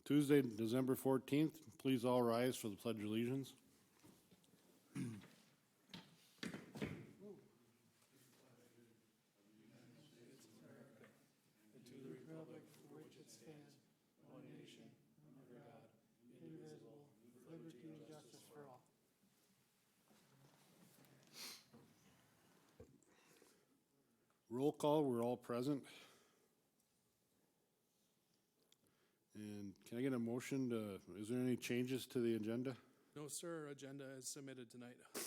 Tuesday, December 14th, please all rise for the Pledge of Allegiance. Roll call, we're all present. And can I get a motion to, is there any changes to the agenda? No, sir. Agenda is submitted tonight. Can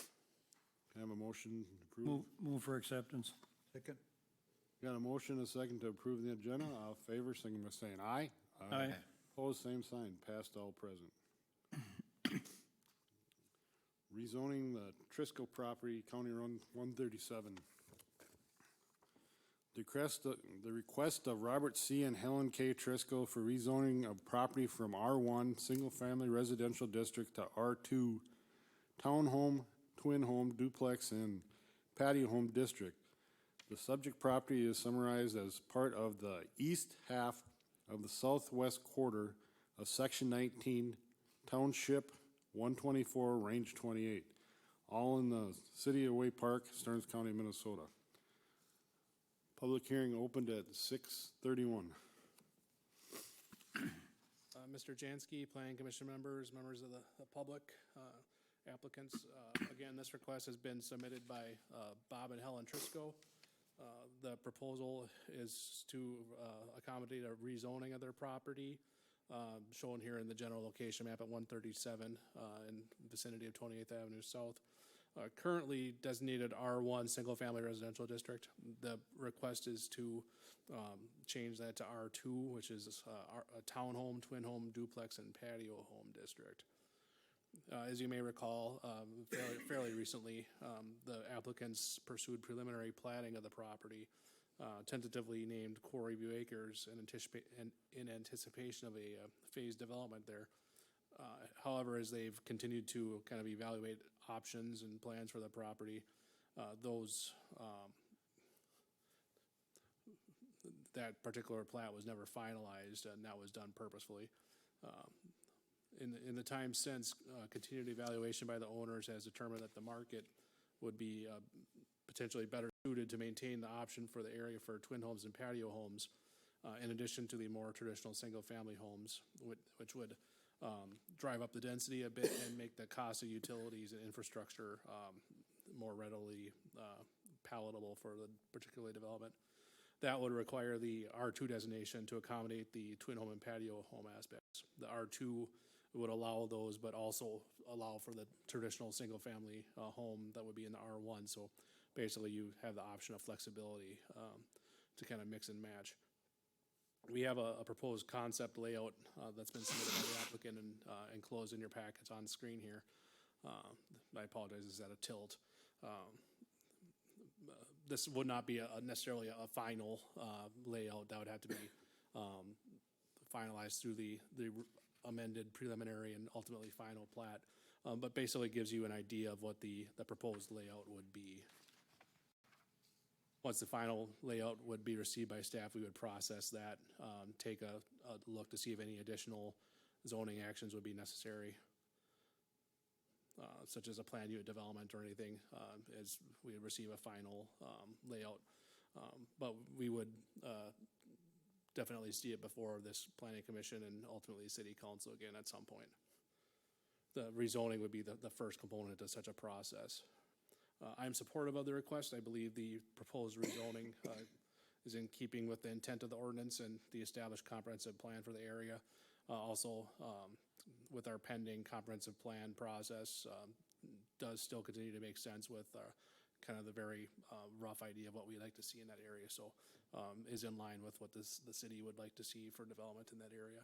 I have a motion to approve? Move for acceptance. Second. Got a motion, a second to approve the agenda. All in favor, signify by saying aye. Aye. Opposed, same sign. Passed, all present. Rezoning the Trisco property, County Road 137. The request of Robert C. and Helen K. Trisco for rezoning of property from R1 Single Family Residential District to R2 Townhome, Twin Home, Duplex, and Patio Home District. The subject property is summarized as part of the east half of the southwest quarter of Section 19, Township 124, Range 28, all in the City of Way Park, Stearns County, Minnesota. Public hearing opened at 6:31. Mr. Jansky, Planning Commission members, members of the public, applicants. Again, this request has been submitted by Bob and Helen Trisco. The proposal is to accommodate a rezoning of their property, shown here in the general location map at 137 in vicinity of 28th Avenue South. Currently designated R1 Single Family Residential District. The request is to change that to R2, which is a townhome, twin home, duplex, and patio home district. As you may recall, fairly recently, the applicants pursued preliminary platting of the property, tentatively named Quarry View Acres in anticipation of a phased development there. However, as they've continued to kind of evaluate options and plans for the property, that particular plat was never finalized, and that was done purposefully. In the time since, continued evaluation by the owners has determined that the market would be potentially better suited to maintain the option for the area for twin homes and patio homes, in addition to the more traditional single-family homes, which would drive up the density a bit and make the cost of utilities and infrastructure more readily palatable for the particular development. That would require the R2 designation to accommodate the twin home and patio home aspects. The R2 would allow those, but also allow for the traditional single-family home that would be in the R1. So basically, you have the option of flexibility to kind of mix and match. We have a proposed concept layout that's been submitted by the applicant and enclosed in your packets on screen here. I apologize, is that a tilt? This would not be necessarily a final layout. That would have to be finalized through the amended preliminary and ultimately final plat. But basically gives you an idea of what the proposed layout would be. Once the final layout would be received by staff, we would process that, take a look to see if any additional zoning actions would be necessary, such as a planned unit development or anything, as we would receive a final layout. But we would definitely see it before this planning commission and ultimately city council again at some point. The rezoning would be the first component to such a process. I'm supportive of the request. I believe the proposed rezoning is in keeping with the intent of the ordinance and the established comprehensive plan for the area. Also, with our pending comprehensive plan process, does still continue to make sense with kind of the very rough idea of what we'd like to see in that area. So is in line with what the city would like to see for development in that area.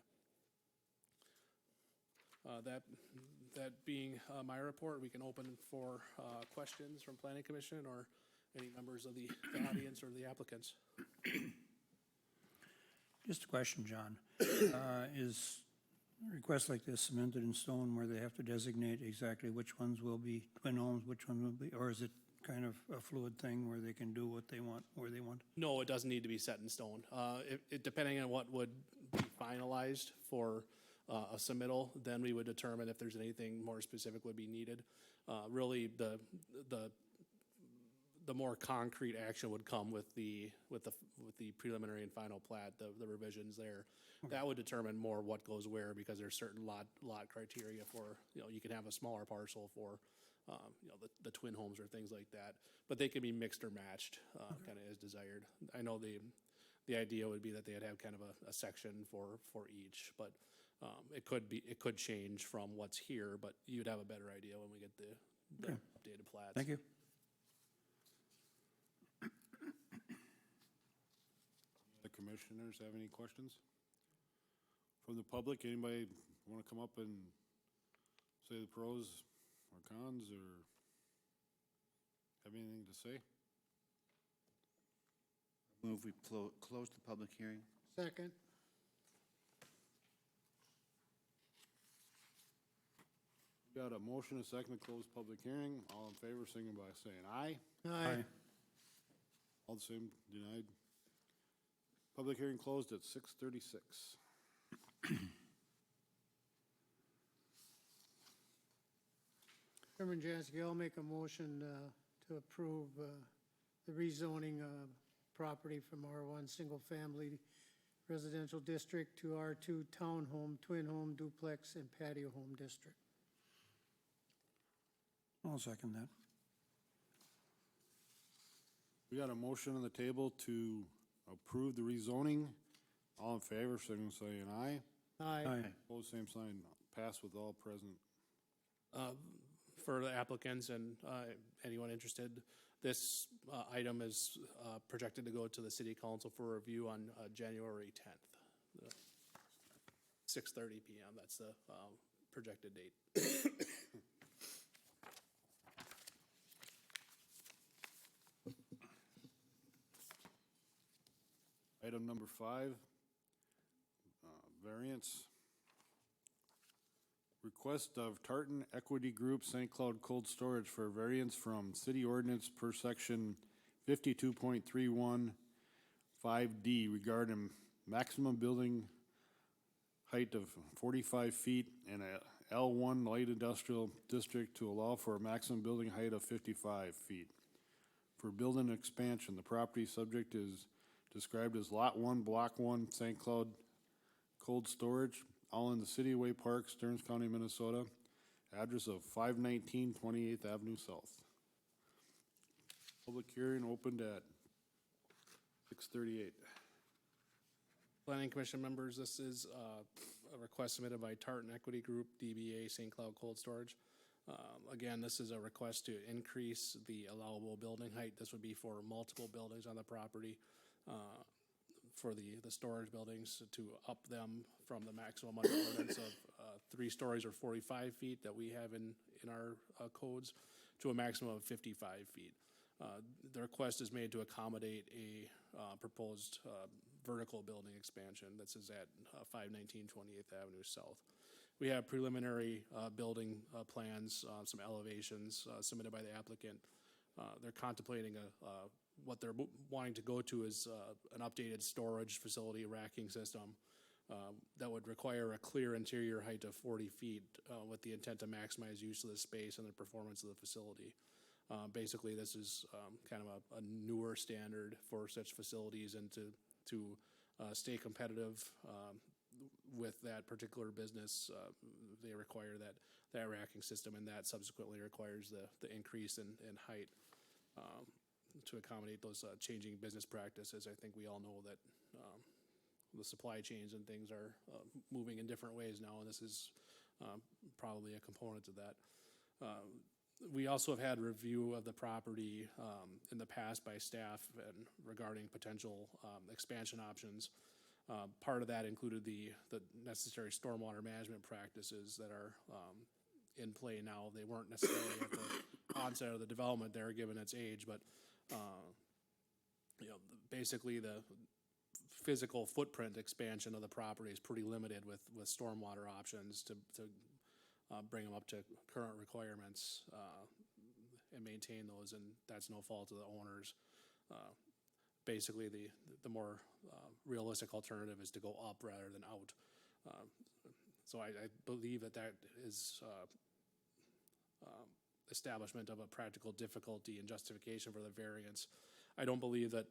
That being my report, we can open for questions from Planning Commission or any members of the audience or the applicants. Just a question, John. Is requests like this cemented in stone where they have to designate exactly which ones will be twin homes, which one will be, or is it kind of a fluid thing where they can do what they want, where they want? No, it doesn't need to be set in stone. Depending on what would be finalized for a submittal, then we would determine if there's anything more specific would be needed. Really, the more concrete action would come with the preliminary and final plat, the revisions there. That would determine more what goes where, because there's certain lot criteria for, you can have a smaller parcel for, the twin homes or things like that. But they can be mixed or matched, kind of as desired. I know the idea would be that they'd have kind of a section for each, but it could change from what's here, but you'd have a better idea when we get the updated plats. Thank you. The commissioners have any questions? From the public, anybody want to come up and say the pros or cons, or have anything to say? Move we close the public hearing. Second. Got a motion, a second, to close public hearing. All in favor, signify by saying aye. Aye. All the same, denied. Public hearing closed at 6:36. Chairman Jaski, I'll make a motion to approve the rezoning property from R1 Single Family Residential District to R2 Townhome, Twin Home, Duplex, and Patio Home District. I'll second that. We got a motion on the table to approve the rezoning. All in favor, signify by saying aye. Aye. Opposed, same sign. Pass with all present. For the applicants and anyone interested, this item is projected to go to the city council for review on January 10th, 6:30 p.m. That's the projected date. Item number 5, variance. Request of Tartan Equity Group St. Cloud Cold Storage for variance from city ordinance per section 52.31 5D regarding maximum building height of 45 feet in a L1 light industrial district to allow for a maximum building height of 55 feet. For building expansion, the property subject is described as Lot 1, Block 1, St. Cloud Cold Storage, all in the City Way Park, Stearns County, Minnesota. Address of 519 28th Avenue South. Public hearing opened at 6:38. Planning Commission members, this is a request submitted by Tartan Equity Group, DBA St. Cloud Cold Storage. Again, this is a request to increase the allowable building height. This would be for multiple buildings on the property. For the storage buildings, to up them from the maximum under ordinance of 3 stories or 45 feet that we have in our codes to a maximum of 55 feet. The request is made to accommodate a proposed vertical building expansion. This is at 519 28th Avenue South. We have preliminary building plans, some elevations submitted by the applicant. They're contemplating what they're wanting to go to is an updated storage facility racking system that would require a clear interior height of 40 feet with the intent to maximize use of the space and the performance of the facility. Basically, this is kind of a newer standard for such facilities, and to stay competitive with that particular business, they require that racking system, and that subsequently requires the increase in height. To accommodate those changing business practices. I think we all know that the supply chains and things are moving in different ways now, and this is probably a component of that. We also have had review of the property in the past by staff and regarding potential expansion options. Part of that included the necessary stormwater management practices that are in play now. They weren't necessarily at the onset of the development there, given its age, but basically the physical footprint expansion of the property is pretty limited with stormwater options to bring them up to current requirements and maintain those, and that's no fault of the owners. basically the more realistic alternative is to go up rather than out. So I believe that is establishment of a practical difficulty and justification for the variance. I don't believe that,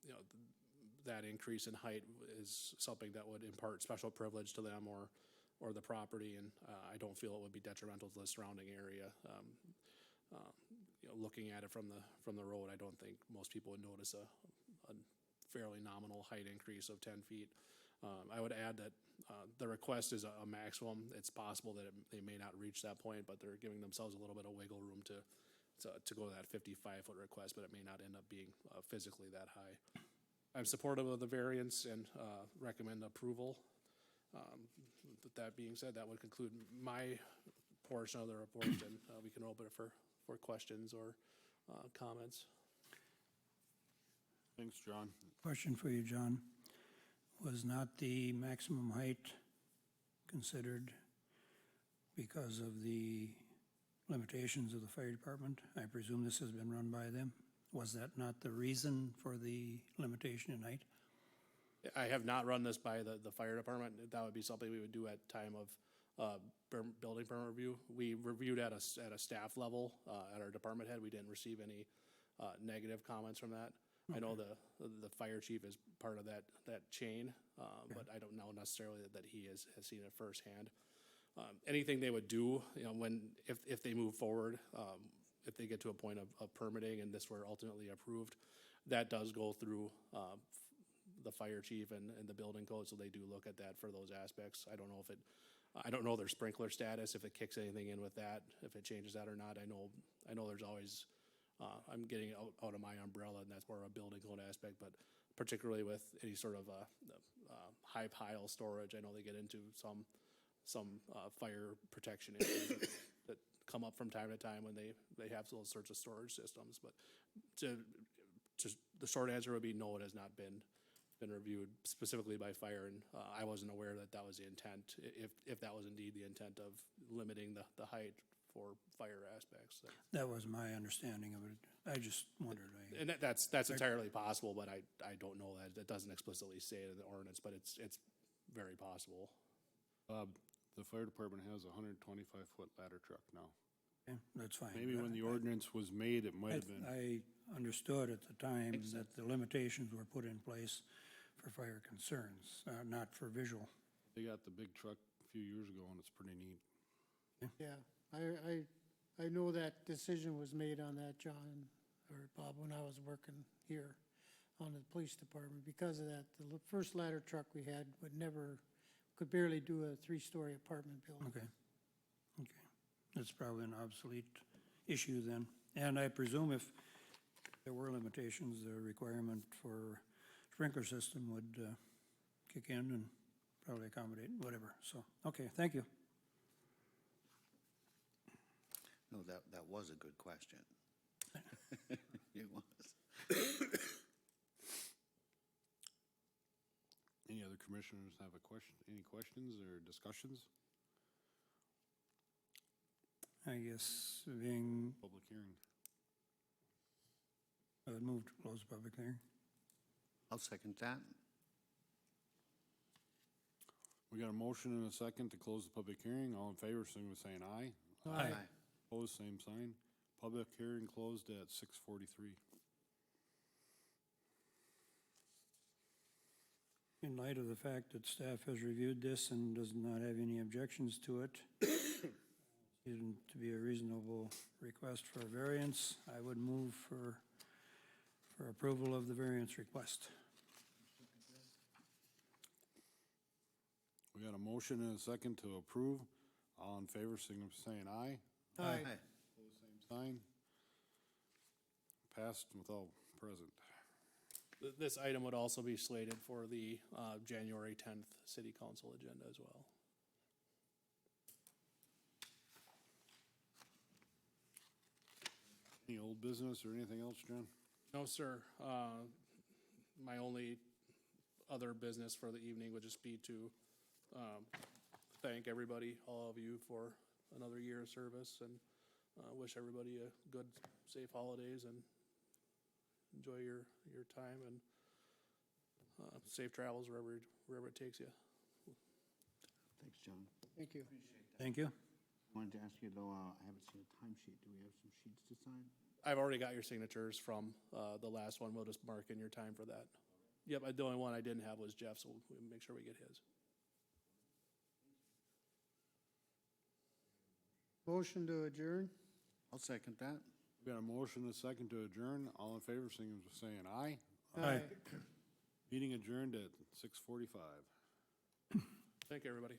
you know, that increase in height is something that would impart special privilege to them or the property, and I don't feel it would be detrimental to the surrounding area. You know, looking at it from the road, I don't think most people would notice a fairly nominal height increase of 10 feet. I would add that the request is a maximum. It's possible that they may not reach that point, but they're giving themselves a little bit of wiggle room to go to that 55-foot request, but it may not end up being physically that high. I'm supportive of the variance and recommend approval. With that being said, that would conclude my portion of the report, and we can open it for questions or comments. Thanks, John. Question for you, John. Was not the maximum height considered because of the limitations of the fire department? I presume this has been run by them. Was that not the reason for the limitation in height? I have not run this by the fire department. That would be something we would do at time of building permit review. We reviewed at a staff level, at our department head. We didn't receive any negative comments from that. Okay. I know the fire chief is part of that chain, okay. But I don't know necessarily that he has seen it firsthand. Anything they would do, you know, if they move forward, if they get to a point of permitting and this were ultimately approved, that does go through the fire chief and the building code, so they do look at that for those aspects. I don't know their sprinkler status, if it kicks anything in with that, if it changes that or not. I know there's always, I'm getting out of my umbrella, and that's more a building code aspect, but particularly with any sort of high pile storage, I know they get into some fire protection issues that come up from time to time when they have those sorts of storage systems. But just the short answer would be no, it has not been reviewed specifically by fire, and I wasn't aware that was the intent, if that was indeed the intent of limiting the height for fire aspects. That was my understanding of it. I just wondered. And that's entirely possible, but I don't know that. It doesn't explicitly say it in the ordinance, but it's very possible. The fire department has a 125-foot ladder truck now. Okay, that's fine. Maybe when the ordinance was made, it might have been. I understood at the time that the limitations were put in place for fire concerns, not for visual. They got the big truck a few years ago, and it's pretty neat. Yeah, I know that decision was made on that, John, or Bob, when I was working here on the police department. Because of that, the first ladder truck we had could barely do a 3-story apartment building. Okay. That's probably an obsolete issue then. And I presume if there were limitations, the requirement for sprinkler system would kick in and probably accommodate whatever. So, okay, thank you. No, that was a good question. It was. Any other commissioners have any questions or discussions? I guess being, Public hearing. I would move to close the public hearing. I'll second that. We got a motion and a second to close the public hearing. All in favor, signify by saying aye. Aye. Opposed, same sign. Public hearing closed at 6:43. In light of the fact that staff has reviewed this and does not have any objections to it, seemed to be a reasonable request for a variance, I would move for approval of the variance request. We got a motion and a second to approve. All in favor, signify by saying aye. Aye. Opposed, same sign. Passed without present. This item would also be slated for the January 10th city council agenda as well. Any old business or anything else, John? No, sir. My only other business for the evening would just be to thank everybody, all of you, for another year of service, and wish everybody a good, safe holidays and enjoy your time and safe travels wherever it takes you. Thanks, John. Thank you. Thank you. Wanted to ask you though, I haven't seen a timesheet. Do we have some sheets to sign? I've already got your signatures from the last one. We'll just mark in your time for that. Yep, the only one I didn't have was Jeff, so we'll make sure we get his. Motion to adjourn? I'll second that. We got a motion and a second to adjourn. All in favor, signify by saying aye. Aye. Meeting adjourned at 6:45. Thank you, everybody.